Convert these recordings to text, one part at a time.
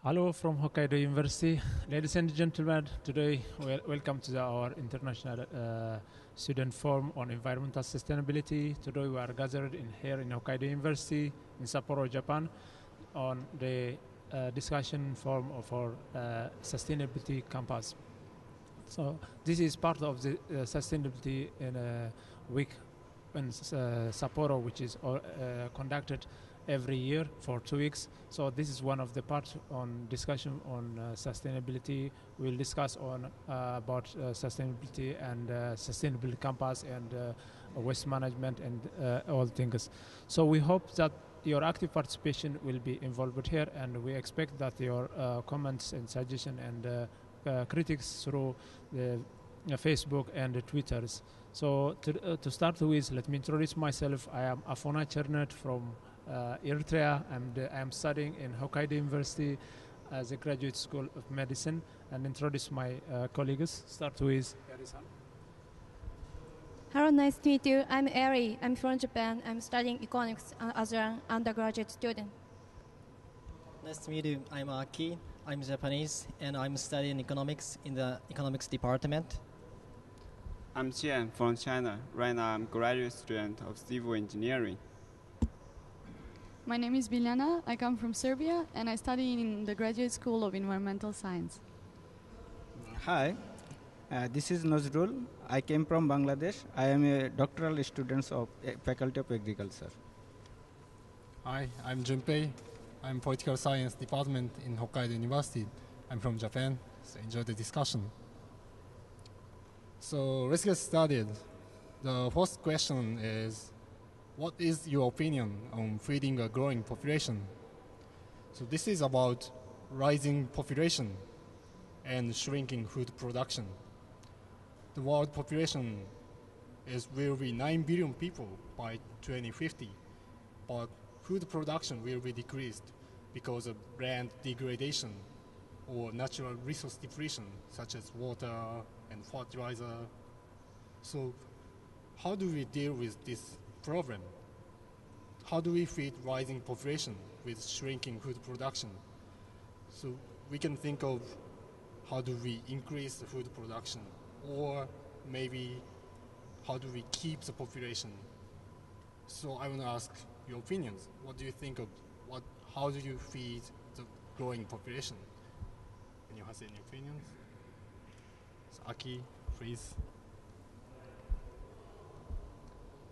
Hello from Hokkaido University. Ladies and gentlemen, today welcome to our international student forum on environmental sustainability. Today we are gathered here in Hokkaido University in Sapporo, Japan, on the discussion forum of our sustainability campus. So this is part of the sustainability in a week in Sapporo, which is conducted every year for 2 weeks. So this is one of the parts on discussion on sustainability. We'll discuss on about sustainability and sustainable campus and waste management and all things. So we hope that your active participation will be involved here, and we expect that your comments and suggestion and critics through the Facebook and the Twitters. So to start with, let me introduce myself. I am Afona Chernet from Eritrea, and I am studying in Hokkaido University as a graduate school of medicine, and introduce my colleagues. Start with Yari-san. Hello, nice to meet you. I'm Eri. I'm from Japan. I'm studying economics as an undergraduate student. Nice to meet you. I'm Aki. I'm Japanese, and I'm studying economics in the economics department. I'm Qian from China. Right now, I'm a graduate student of civil engineering. My name is Biljana. I come from Serbia, and I study in the Graduate School of Environmental Science. Hi, this is Nazrul. I came from Bangladesh. I am a doctoral student of Faculty of Agriculture. Hi, I'm Junpei. I'm Political Science Department in Hokkaido University. I'm from Japan, so enjoy the discussion. So let's get started. The first question is, what is your opinion on feeding a growing population? So this is about rising population and shrinking food production. The world population will be 9 billion people by 2050, but food production will be decreased because of land degradation or natural resource depletion, such as water and fertilizer. So how do we deal with this problem? How do we feed rising population with shrinking food production? So we can think of how do we increase the food production, or maybe how do we keep the population? So I want to ask your opinions. What do you think of how do you feed the growing population? Can you have any opinions? So Aki, please.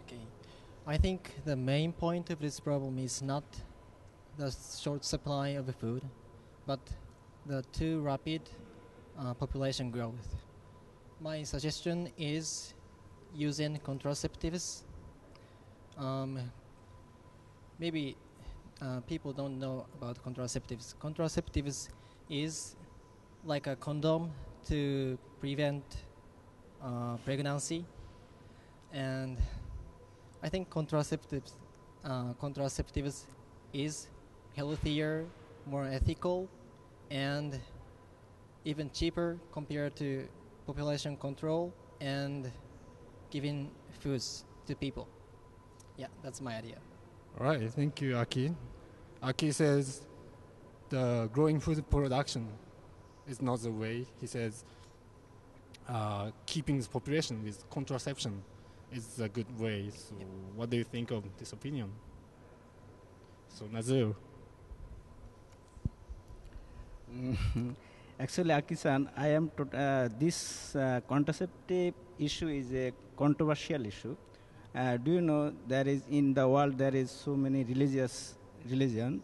Okay. I think the main point of this problem is not the short supply of food, but the too rapid population growth. My suggestion is using contraceptives. Maybe people don't know about contraceptives. Contraceptives is like a condom to prevent pregnancy, and I think contraceptives is healthier, more ethical, and even cheaper compared to population control and giving foods to people. Yeah, that's my idea. All right, thank you, Aki. Aki says the growing food production is not the way. He says keeping the population with contraception is a good way. So what do you think of this opinion? So Nazir. Actually, Aki-san, I am this contraceptive issue is a controversial issue. Do you know there is in the world there is so many religions.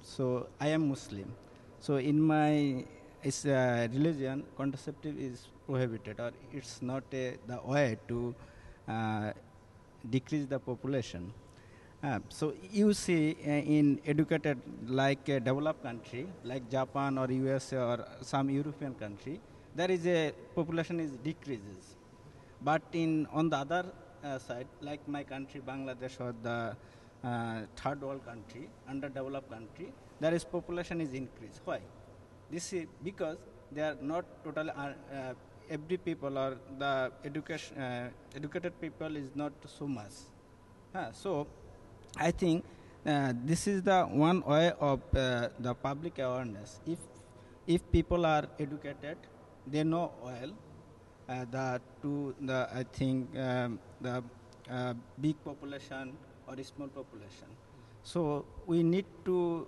So I am Muslim. So in my religion, contraceptive is prohibited, or it's not the way to decrease the population. So you see in educated like a developed country like Japan or USA or some European country, there is a population is decreases. But on the other side, like my country Bangladesh or the third world country, underdeveloped country, there is population is increased. Why? This is because they are not totally every people or the educated people is not so much. So I think this is the one way of the public awareness. If if people are educated, they know well I think the big population or small population. So we need to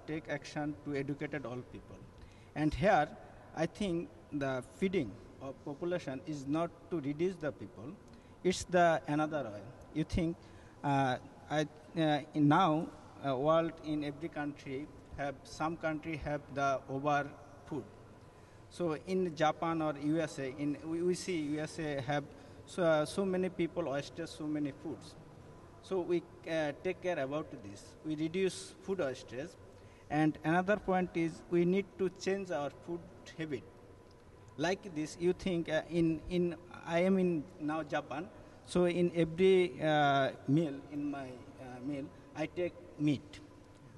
take action to educate all people. And here, I think the feeding of population is not to reduce the people, it's the another way. You think now world in every country some country have the over food. So in Japan or USA, we see USA have so many people wasted so many foods. So we take care about this. We reduce food wastage. And another point is we need to change our food habit. Like this, you think I am in now Japan, so in every meal, in my meal, I take meat.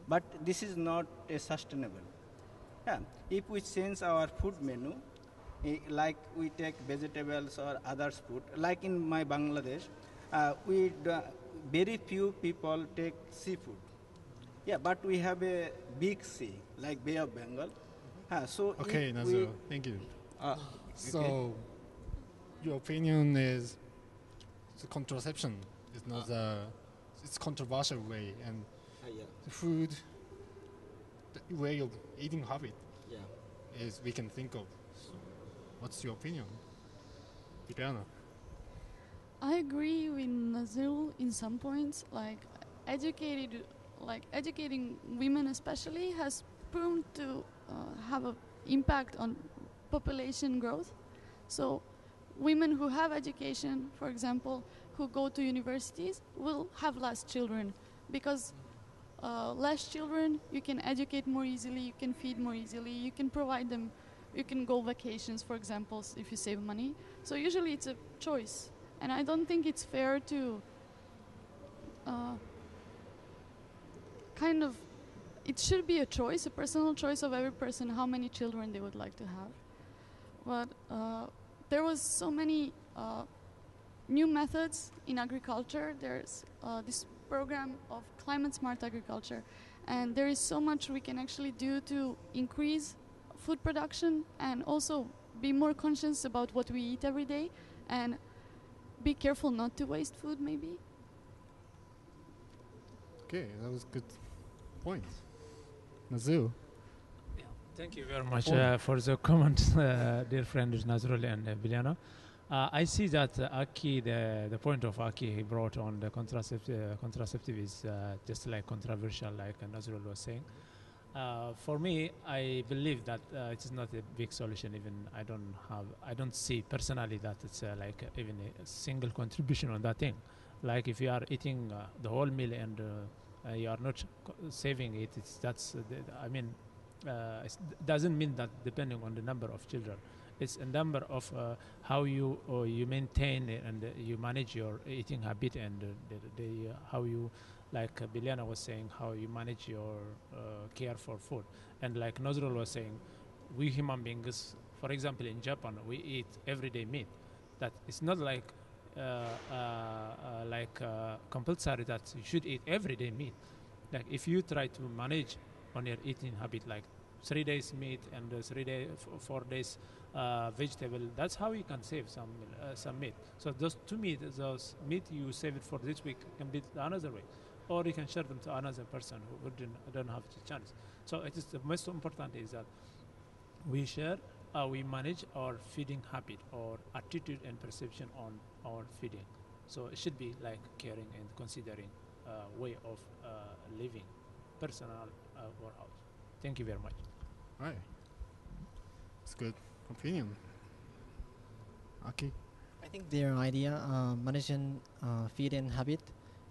But this is not sustainable. Yeah. If we change our food menu, like we take vegetables or other food, like in my Bangladesh, very few people take seafood. Yeah, but we have a big sea, like Bay of Bengal. So Okay, Nazir, thank you. So, your opinion is the contraception is not it's controversial way, and the food, the way of eating habit is we can think of. So what's your opinion, Viviana? I agree with Nazil in some points. Educating women especially has proven to have an impact on population growth. So women who have education, for example, who go to universities, will have less children because less children, you can educate more easily, you can feed more easily, you can provide them, you can go vacations, for example, if you save money. So usually it's a choice. And I don't think it's fair to it should be a choice, a personal choice of every person how many children they would like to have. But there was so many new methods in agriculture. There's this program of climate smart agriculture, and there is so much we can actually do to increase food production and also be more conscious about what we eat every day and be careful not to waste food maybe. Okay, that was good point. Nazil? Thank you very much for the comments, dear friends Nazrul and Biliana. I see that Aki, the point of Aki he brought on the contraceptive is just like controversial, like Nazrul was saying. For me, I believe that it is not a big solution. Even I don't see personally that it's like even a single contribution on that thing. Like if you are eating the whole meal and you are not saving it, it doesn't mean that depending on the number of children. It's a number of how you maintain and you manage your eating habit and how you, like Biliana was saying, how you manage your care for food. And like Nazrul was saying, we human beings, for example, in Japan, we eat everyday meat. That it's not like compulsory that you should eat everyday meat. Like if you try to manage on your eating habit, like 3 days meat and 4 days vegetable, that's how you can save some meat. So those meat you save it for this week can be another week, or you can share them to another person who don't have the chance. So it is the most important is that we share, we manage our feeding habit or attitude and perception on our feeding. So it should be like caring and considering way of living, personal or house. Thank you very much. Right. It's good opinion. Aki? I think their idea, managing feeding habit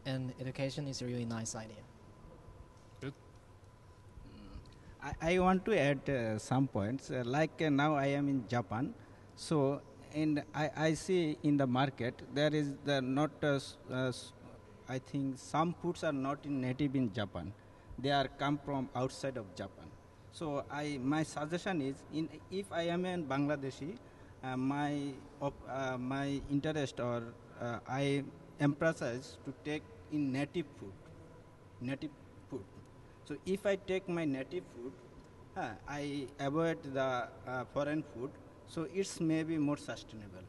and education is a really nice idea. Good. I want to add some points. Now I am in Japan, so and I see in the market there is I think some foods are not native in Japan. They are come from outside of Japan. So my suggestion is, if I am in Bangladeshi, my interest or I emphasize to take in native food. So if I take my native food, I avoid the foreign food, so it's maybe more sustainable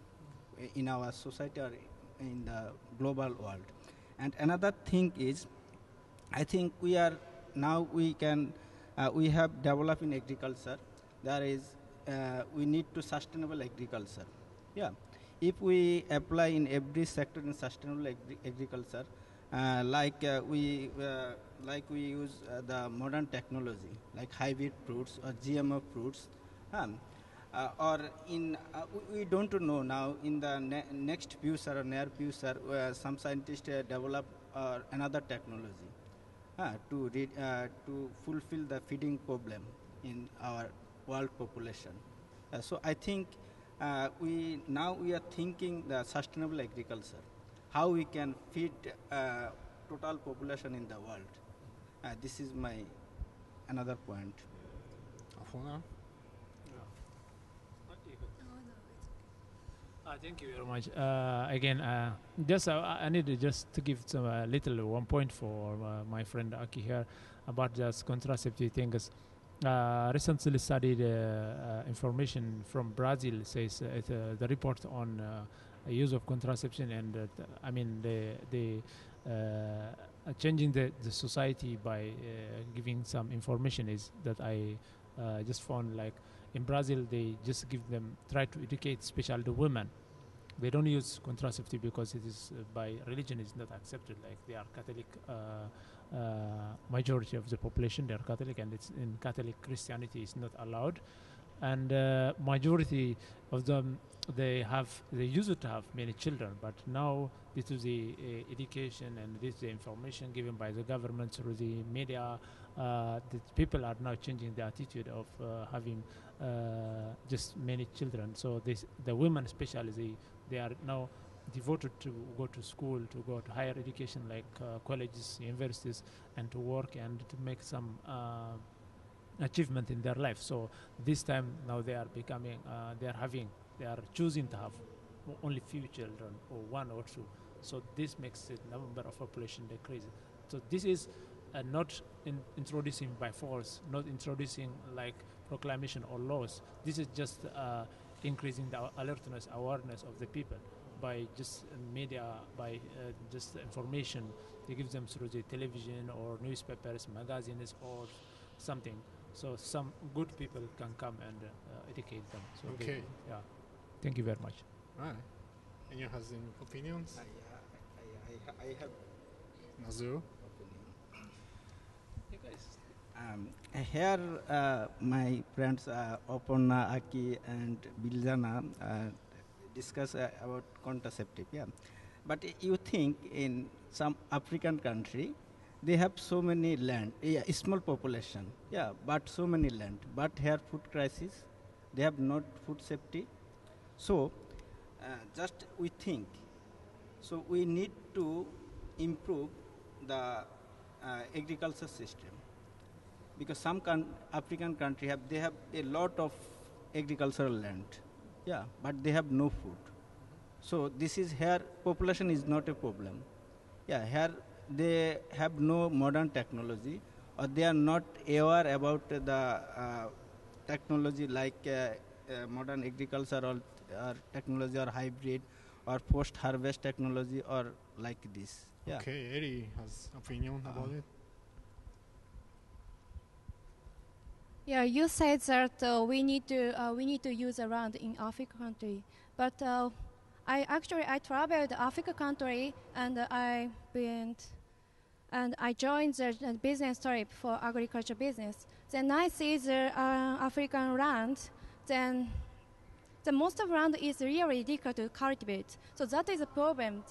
in our society or in the global world. And another thing is, I think we are now we have developed in agriculture. There is we need to sustainable agriculture. Yeah, if we apply in every sector in sustainable agriculture, like we use the modern technology like hybrid fruits or GMO fruits, or in we don't know now in the next future or near future some scientists develop another technology to fulfill the feeding problem in our world population. So I think we are thinking the sustainable agriculture, how we can feed total population in the world. This is my another point. Afona? Thank you very much. Again, just I need to give some little one point for my friend Aki here about just contraceptive things. Recently studied information from Brazil says the report on use of contraception and I mean the changing the society by giving some information is that I just found like in Brazil they just try to educate especially the women. They don't use contraceptive because it is by religion is not accepted. Like they are Catholic, majority of the population they are Catholic, and it's in Catholic Christianity is not allowed. And majority of them they used to have many children, but now due to the education and this the information given by the government through the media, the people are now changing the attitude of having just many children. So the women especially they are now devoted to go to school, to go to higher education like colleges, universities, and to work and to make some achievement in their life. So this time now they are becoming, they are choosing to have only few children or one or two. So this makes the number of population decrease. So this is not introducing by force, not introducing like proclamation or laws. This is just increasing the alertness, awareness of the people by just media, by just information they give them through the television or newspapers, magazines, or something. So some good people can come and educate them. So Okay. yeah. Thank you very much. Right. Anyone has any opinions? I have Nazir? You guys. Here, my friends Oponna, Aki, and Biljana discuss about contraceptive. Yeah, but you think in some African country, they have so many land, small population. Yeah, but so many land. But here food crisis, they have not food safety. So, just we think. So we need to improve the agriculture system. Because some African country they have a lot of agricultural land, yeah, but they have no food. So this is here population is not a problem. Yeah, here they have no modern technology, or they are not aware about the technology like modern agriculture or technology or hybrid or post-harvest technology or like this. Yeah. Okay, Eri has opinion about it. Yeah, you said that we need to use around in Africa country, but I traveled Africa country and I joined the business trip for agriculture business. Then I see the African land. Then the most of land is really difficult to cultivate. So that is a problem.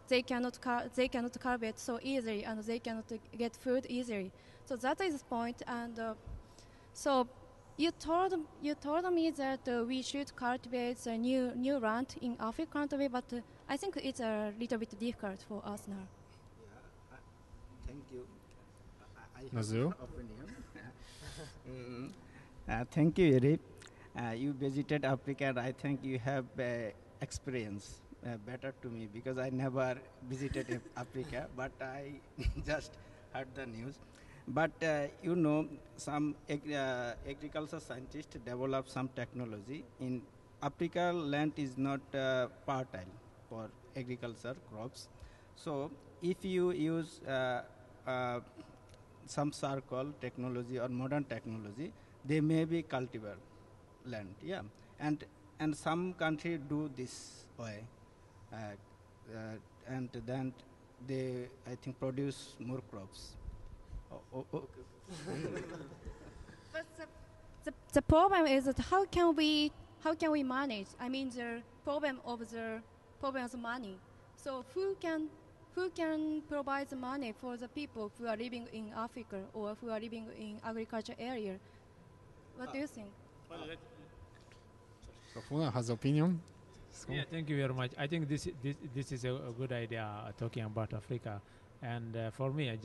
They cannot cultivate so easily, and they cannot get food easily. So that is the point. And so you told me that we should cultivate the new land in African country, but I think it's a little bit difficult for us now. Yeah, thank you. I have Nazir? an opinion. Thank you, Eri. You visited Africa, and I think you have experience better to me because I never visited Africa, but I just heard the news. But some agriculture scientists develop some technology. In Africa, land is not fertile for agriculture crops. So if you use some circle technology or modern technology, they may be cultivate land. Yeah, and some country do this way, and then they, I think, produce more crops. But the problem is that how can we manage? I mean the problem of money. So who can provide the money for the people who are living in Africa or who are living in agriculture area? What do you think? So Funa has opinion. Yeah, thank you very much. I think this is a good idea talking about Africa. And for me, I'm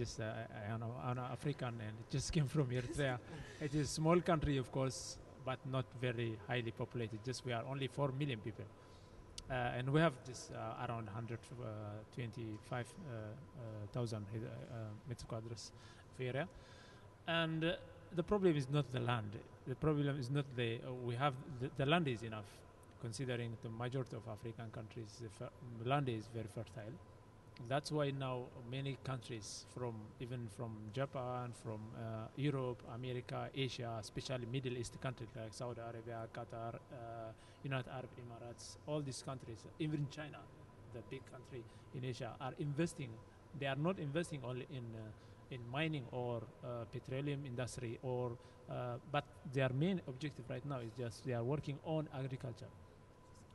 African and just came from Eritrea. It is a small country, of course, but not very highly populated. Just we are only 4 million people. And we have just around 125,000 meters quadrants of area. And the problem is not the land. The problem is not we have the land is enough, considering the majority of African countries, the land is very fertile. That's why now many countries, even from Japan, from Europe, America, Asia, especially Middle East countries like Saudi Arabia, Qatar, United Arab Emirates, all these countries, even China, the big country in Asia, are investing. They are not investing only in mining or petroleum industry, but their main objective right now is just they are working on agriculture,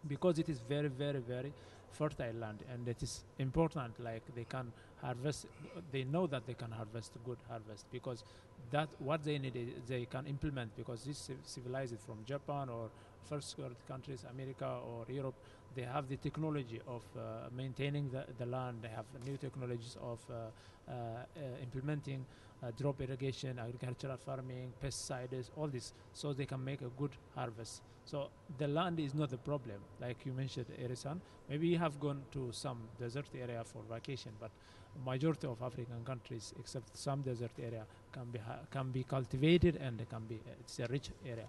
because it is very, very, very fertile land, and it is important, like they can harvest, they know that they can harvest good harvest, because that what they need is they can implement, because this civilized from Japan or first world countries, America or Europe, they have the technology of maintaining the land. They have new technologies of implementing drop irrigation, agricultural farming, pesticides, all this, so they can make a good harvest. So the land is not the problem, like you mentioned, Erisan. Maybe you have gone to some desert area for vacation, but majority of African countries, except some desert area, can be cultivated, and it's a rich area.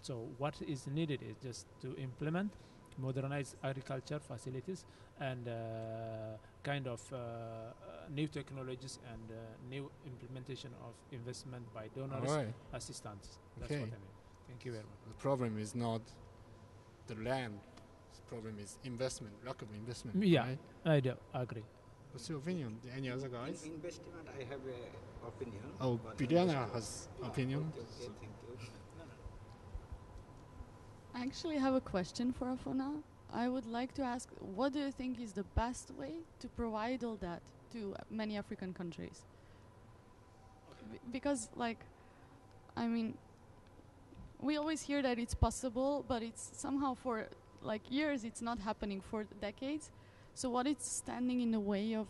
So what is needed is just to implement modernized agriculture facilities and kind of new technologies and new implementation of investment by donors, assistants. That's what I mean. Thank you very much. The problem is not the land. The problem is investment, lack of investment. Yeah, right? I do agree. What's your opinion? Any other guys? In investment, I have an opinion. Oh, Biryana has opinion. Okay, thank you. I actually have a question for Afona. I would like to ask, what do you think is the best way to provide all that to many African countries? Because, I mean, we always hear that it's possible, but it's somehow for years it's not happening, for decades. So what is standing in the way of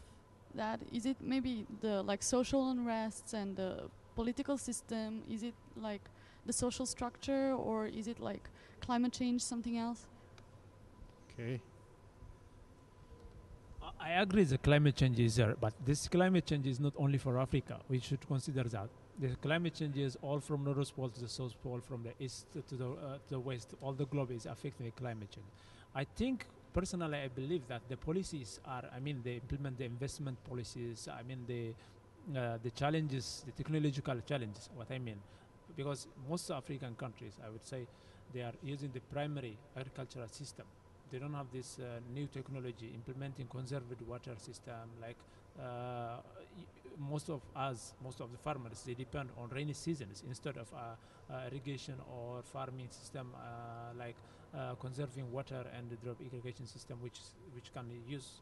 that? Is it maybe the social unrests and the political system? Is it the social structure, or is it climate change, something else? Okay. I agree the climate change is there, but this climate change is not only for Africa. We should consider that. The climate change is all from North Pole to the South Pole, from the east to the west. All the globe is affecting the climate change. I think, personally, I believe that the policies they implement the investment policies, the challenges, the technological challenges, what I mean. Because most African countries, I would say, they are using the primary agricultural system. They don't have this new technology implementing conserved water system. Most of the farmers, they depend on rainy seasons instead of irrigation or farming system conserving water and the drop irrigation system, which can use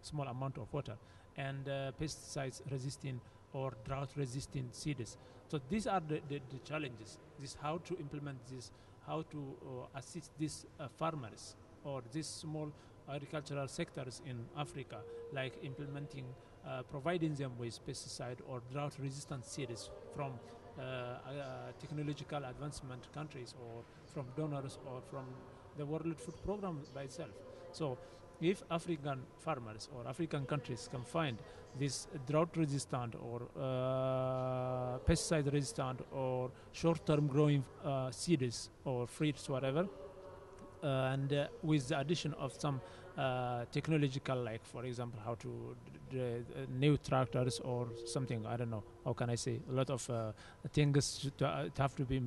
small amount of water, and pesticides resisting or drought resistant seeds. So these are the challenges. This how to implement this, how to assist these farmers or these small agricultural sectors in Africa, like implementing, providing them with pesticide or drought resistant seeds from technological advancement countries, or from donors, or from the World Food Program by itself. So if African farmers or African countries can find this drought-resistant or pesticide-resistant or short-term growing seeds or fruits, whatever, and with the addition of some technological, like for example, how to new tractors or something. I don't know. How can I say? A lot of things to have to be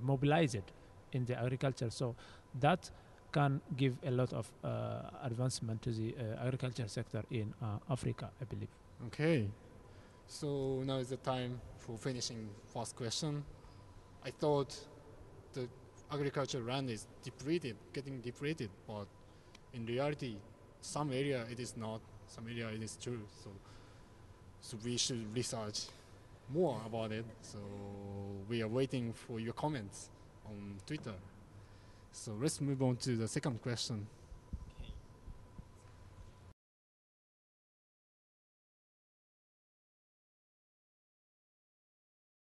mobilized in the agriculture. So that can give a lot of advancement to the agriculture sector in Africa, I believe. Okay. So now is the time for finishing first question. I thought the agriculture land is depleted, getting depleted, but in reality, some area it is not, some area it is true. So we should research more about it. So we are waiting for your comments on Twitter. So let's move on to the second question.